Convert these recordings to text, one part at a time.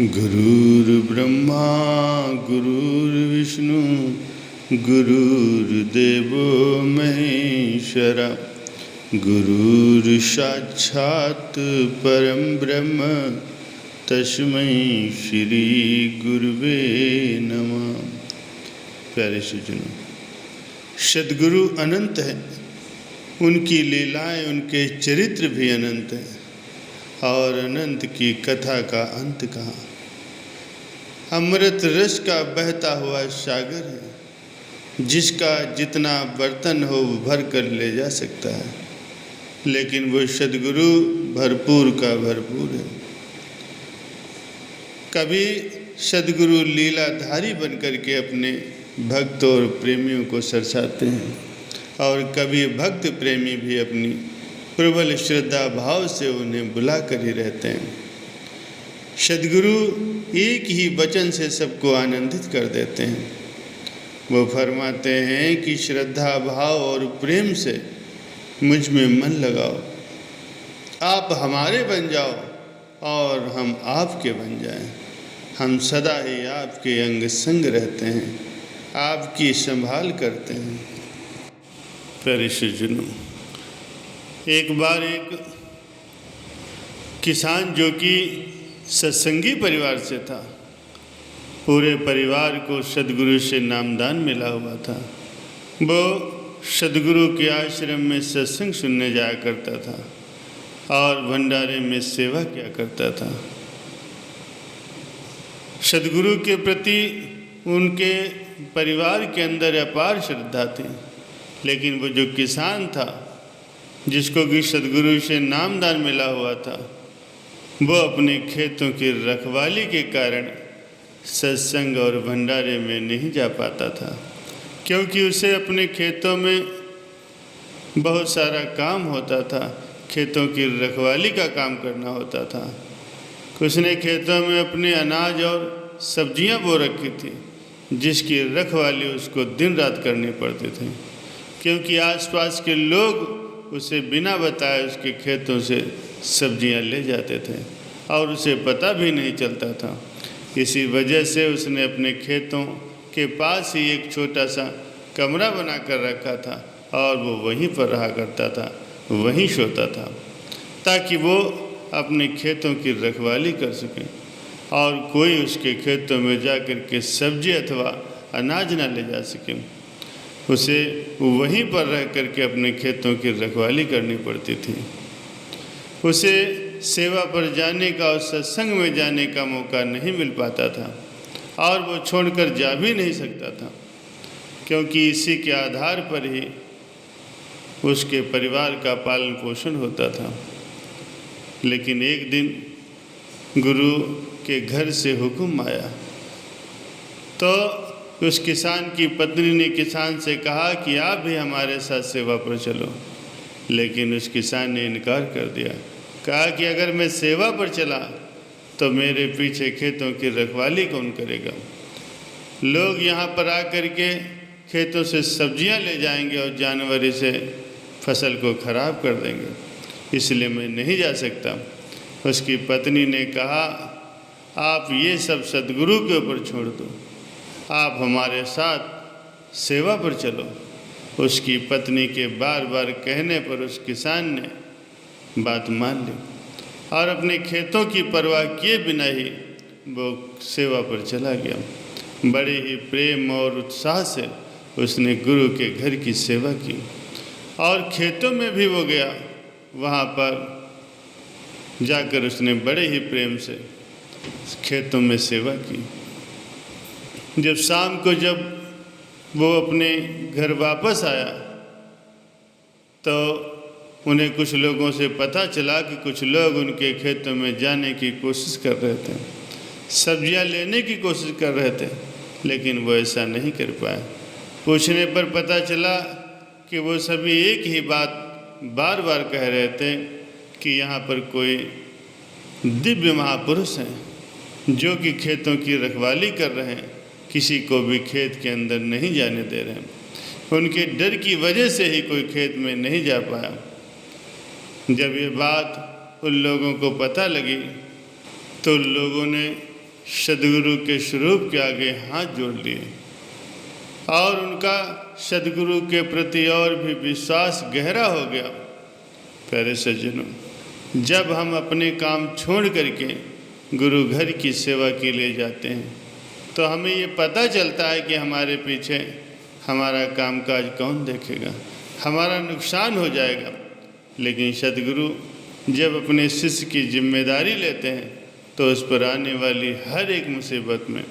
गुरुर्ब्रह्मा गुरुर्विष्णु गुरुर्देवो महेश्वरा गुरुर्साक्षात् परम ब्रह्म तस्मै श्री गुरुवे नमः। प्यारे सज्जनों, सद्गुरु अनंत है, उनकी लीलाएं, उनके चरित्र भी अनंत हैं और अनंत की कथा का अंत कहाँ। अमृत रस का बहता हुआ सागर है, जिसका जितना बर्तन हो वो भर कर ले जा सकता है, लेकिन वो सद्गुरु भरपूर का भरपूर है। कभी सद्गुरु लीलाधारी बनकर के अपने भक्तों और प्रेमियों को सरसाते हैं और कभी भक्त प्रेमी भी अपनी प्रबल श्रद्धा भाव से उन्हें बुला कर ही रहते हैं। सद्गुरु एक ही वचन से सबको आनंदित कर देते हैं। वो फरमाते हैं कि श्रद्धा भाव और प्रेम से मुझ में मन लगाओ, आप हमारे बन जाओ और हम आपके बन जाएं। हम सदा ही आपके अंग संग रहते हैं, आपकी संभाल करते हैं। प्यारे सज्जनों, एक बार एक किसान जो कि सत्संगी परिवार से था, पूरे परिवार को सद्गुरु से नामदान मिला हुआ था। वो सद्गुरु के आश्रम में सत्संग सुनने जाया करता था और भंडारे में सेवा किया करता था। सद्गुरु के प्रति उनके परिवार के अंदर अपार श्रद्धा थी, लेकिन वो जो किसान था जिसको कि सद्गुरु से नामदान मिला हुआ था, वो अपने खेतों की रखवाली के कारण सत्संग और भंडारे में नहीं जा पाता था, क्योंकि उसे अपने खेतों में बहुत सारा काम होता था। खेतों की रखवाली का काम करना होता था। उसने खेतों में अपने अनाज और सब्जियां बो रखी थी, जिसकी रखवाली उसको दिन रात करनी पड़ती थी, क्योंकि आसपास के लोग उसे बिना बताए उसके खेतों से सब्जियां ले जाते थे और उसे पता भी नहीं चलता था। इसी वजह से उसने अपने खेतों के पास ही एक छोटा सा कमरा बना कर रखा था और वो वहीं पर रहा करता था, वहीं सोता था, ताकि वो अपने खेतों की रखवाली कर सके और कोई उसके खेतों में जाकर के सब्जी अथवा अनाज ना ले जा सके। उसे वहीं पर रह कर के अपने खेतों की रखवाली करनी पड़ती थी। उसे सेवा पर जाने का और सत्संग में जाने का मौका नहीं मिल पाता था और वो छोड़कर जा भी नहीं सकता था, क्योंकि इसी के आधार पर ही उसके परिवार का पालन पोषण होता था। लेकिन एक दिन गुरु के घर से हुक्म आया तो उस किसान की पत्नी ने किसान से कहा कि आप भी हमारे साथ सेवा पर चलो, लेकिन उस किसान ने इनकार कर दिया। कहा कि अगर मैं सेवा पर चला तो मेरे पीछे खेतों की रखवाली कौन करेगा? लोग यहाँ पर आकर के खेतों से सब्जियाँ ले जाएंगे और जानवर इसे फसल को खराब कर देंगे, इसलिए मैं नहीं जा सकता। उसकी पत्नी ने कहा, आप ये सब सद्गुरु के ऊपर छोड़ दो, आप हमारे साथ सेवा पर चलो। उसकी पत्नी के बार बार कहने पर उस किसान ने बात मान ली और अपने खेतों की परवाह किए बिना ही वो सेवा पर चला गया। बड़े ही प्रेम और उत्साह से उसने गुरु के घर की सेवा की और खेतों में भी वो गया। वहाँ पर जाकर उसने बड़े ही प्रेम से खेतों में सेवा की। जब शाम को जब वो अपने घर वापस आया तो उन्हें कुछ लोगों से पता चला कि कुछ लोग उनके खेतों में जाने की कोशिश कर रहे थे, सब्जियां लेने की कोशिश कर रहे थे, लेकिन वो ऐसा नहीं कर पाए। पूछने पर पता चला कि वो सभी एक ही बात बार बार कह रहे थे कि यहाँ पर कोई दिव्य महापुरुष हैं जो कि खेतों की रखवाली कर रहे हैं, किसी को भी खेत के अंदर नहीं जाने दे रहे हैं। उनके डर की वजह से ही कोई खेत में नहीं जा पाया। जब ये बात उन लोगों को पता लगी तो लोगों ने सदगुरु के स्वरूप के आगे हाथ जोड़ लिए और उनका सदगुरु के प्रति और भी विश्वास गहरा हो गया। प्यारे सज्जनों, जब हम अपने काम छोड़ करके गुरु घर की सेवा के लिए जाते हैं तो हमें ये पता चलता है कि हमारे पीछे हमारा कामकाज कौन देखेगा, हमारा नुकसान हो जाएगा। लेकिन सदगुरु जब अपने शिष्य की जिम्मेदारी लेते हैं तो उस पर आने वाली हर एक मुसीबत में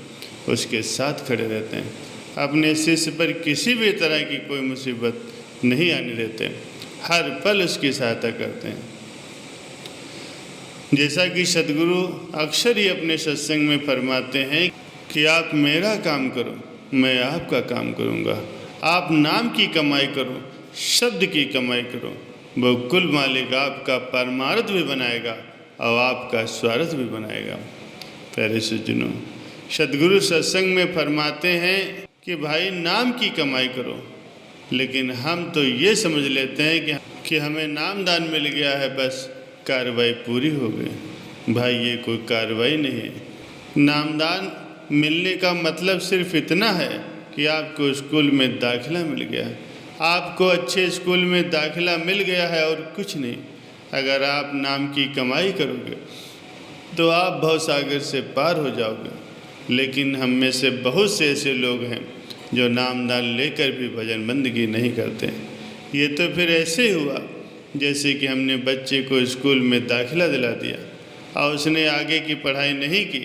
उसके साथ खड़े रहते हैं। अपने शिष्य पर किसी भी तरह की कोई मुसीबत नहीं आने देते, हर पल उसकी सहायता करते हैं। जैसा कि सदगुरु अक्सर ही अपने सत्संग में फरमाते हैं कि आप मेरा काम करो, मैं आपका काम करूँगा। आप नाम की कमाई करो, शब्द की कमाई करो, वो कुल मालिक आपका परमार्थ भी बनाएगा और आपका स्वार्थ भी बनाएगा। प्यारे सज्जनों, सदगुरु सत्संग में फरमाते हैं कि भाई नाम की कमाई करो, लेकिन हम तो ये समझ लेते हैं कि हमें नामदान मिल गया है, बस कार्रवाई पूरी हो गई। भाई ये कोई कार्रवाई नहीं है। नामदान मिलने का मतलब सिर्फ इतना है कि आपको स्कूल में दाखिला मिल गया है, आपको अच्छे स्कूल में दाखिला मिल गया है और कुछ नहीं। अगर आप नाम की कमाई करोगे तो आप भवसागर से पार हो जाओगे। लेकिन हम में से बहुत से ऐसे लोग हैं जो नामदान लेकर भी भजन बंदगी नहीं करते। ये तो फिर ऐसे हुआ जैसे कि हमने बच्चे को स्कूल में दाखिला दिला दिया और उसने आगे की पढ़ाई नहीं की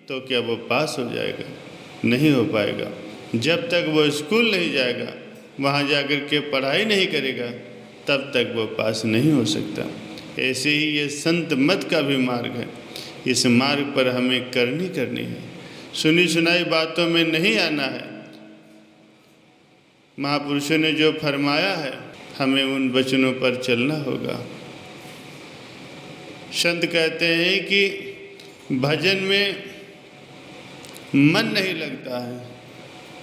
तो क्या वो पास हो जाएगा? नहीं हो पाएगा। जब तक वो स्कूल नहीं जाएगा, वहाँ जाकर के पढ़ाई नहीं करेगा, तब तक वो पास नहीं हो सकता। ऐसे ही ये संत मत का भी मार्ग है। इस मार्ग पर हमें करनी है, सुनी सुनाई बातों में नहीं आना है। महापुरुषों ने जो फरमाया है हमें उन वचनों पर चलना होगा। संत कहते हैं कि भजन में मन नहीं लगता है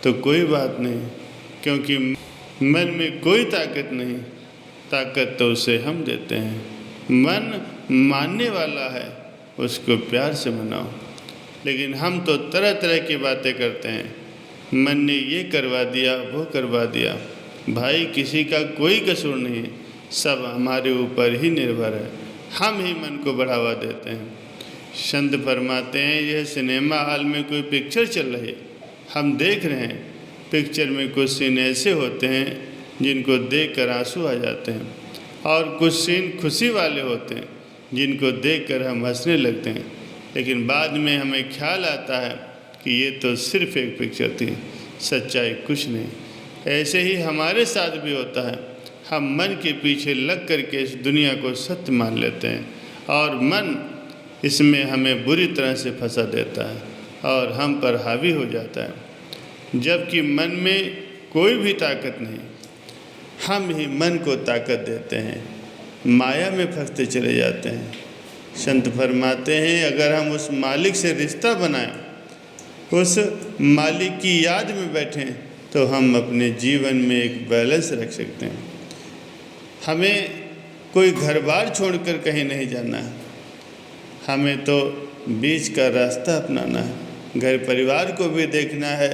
तो कोई बात नहीं, क्योंकि मन में कोई ताकत नहीं, ताकत तो उसे हम देते हैं। मन मानने वाला है, उसको प्यार से मनाओ। लेकिन हम तो तरह तरह की बातें करते हैं, मन ने ये करवा दिया, वो करवा दिया। भाई किसी का कोई कसूर नहीं है, सब हमारे ऊपर ही निर्भर है। हम ही मन को बढ़ावा देते हैं। संत फरमाते हैं यह सिनेमा हॉल में कोई पिक्चर चल रही है, हम देख रहे हैं। पिक्चर में कुछ सीन ऐसे होते हैं जिनको देखकर आंसू आ जाते हैं और कुछ सीन खुशी वाले होते हैं जिनको देखकर हम हंसने लगते हैं। लेकिन बाद में हमें ख्याल आता है कि ये तो सिर्फ एक पिक्चर थी, सच्चाई कुछ नहीं। ऐसे ही हमारे साथ भी होता है। हम मन के पीछे लग करके इस दुनिया को सत्य मान लेते हैं और मन इसमें हमें बुरी तरह से फंसा देता है और हम पर हावी हो जाता है, जबकि मन में कोई भी ताकत नहीं। हम ही मन को ताकत देते हैं, माया में फंसते चले जाते हैं। संत फरमाते हैं अगर हम उस मालिक से रिश्ता बनाएं, उस मालिक की याद में बैठें, तो हम अपने जीवन में एक बैलेंस रख सकते हैं। हमें कोई घर बार छोड़कर कहीं नहीं जाना है, हमें तो बीच का रास्ता अपनाना है। घर परिवार को भी देखना है,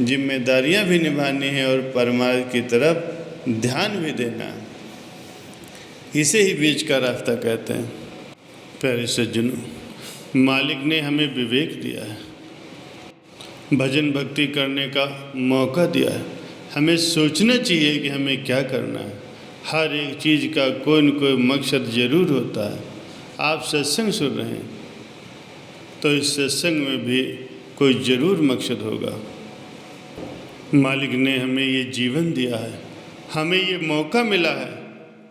जिम्मेदारियां भी निभानी है और परमार्थ की तरफ ध्यान भी देना है। इसे ही बीच का रास्ता कहते हैं। प्यारे सज्जनों, मालिक ने हमें विवेक दिया है, भजन भक्ति करने का मौका दिया है। हमें सोचना चाहिए कि हमें क्या करना है। हर एक चीज़ का कोई न कोई मकसद ज़रूर होता है। आप सत्संग सुन रहे हैं तो इस सत्संग में भी कोई ज़रूर मकसद होगा। मालिक ने हमें ये जीवन दिया है, हमें ये मौका मिला है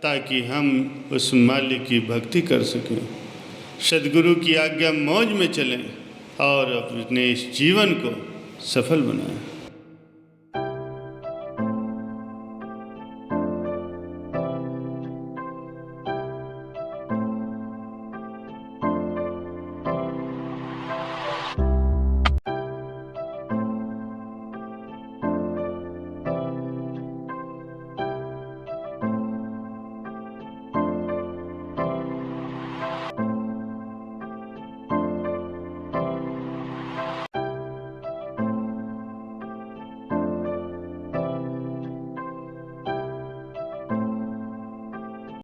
ताकि हम उस मालिक की भक्ति कर सकें, सद्गुरु की आज्ञा मौज में चलें और अपने इस जीवन को सफल बनाएं।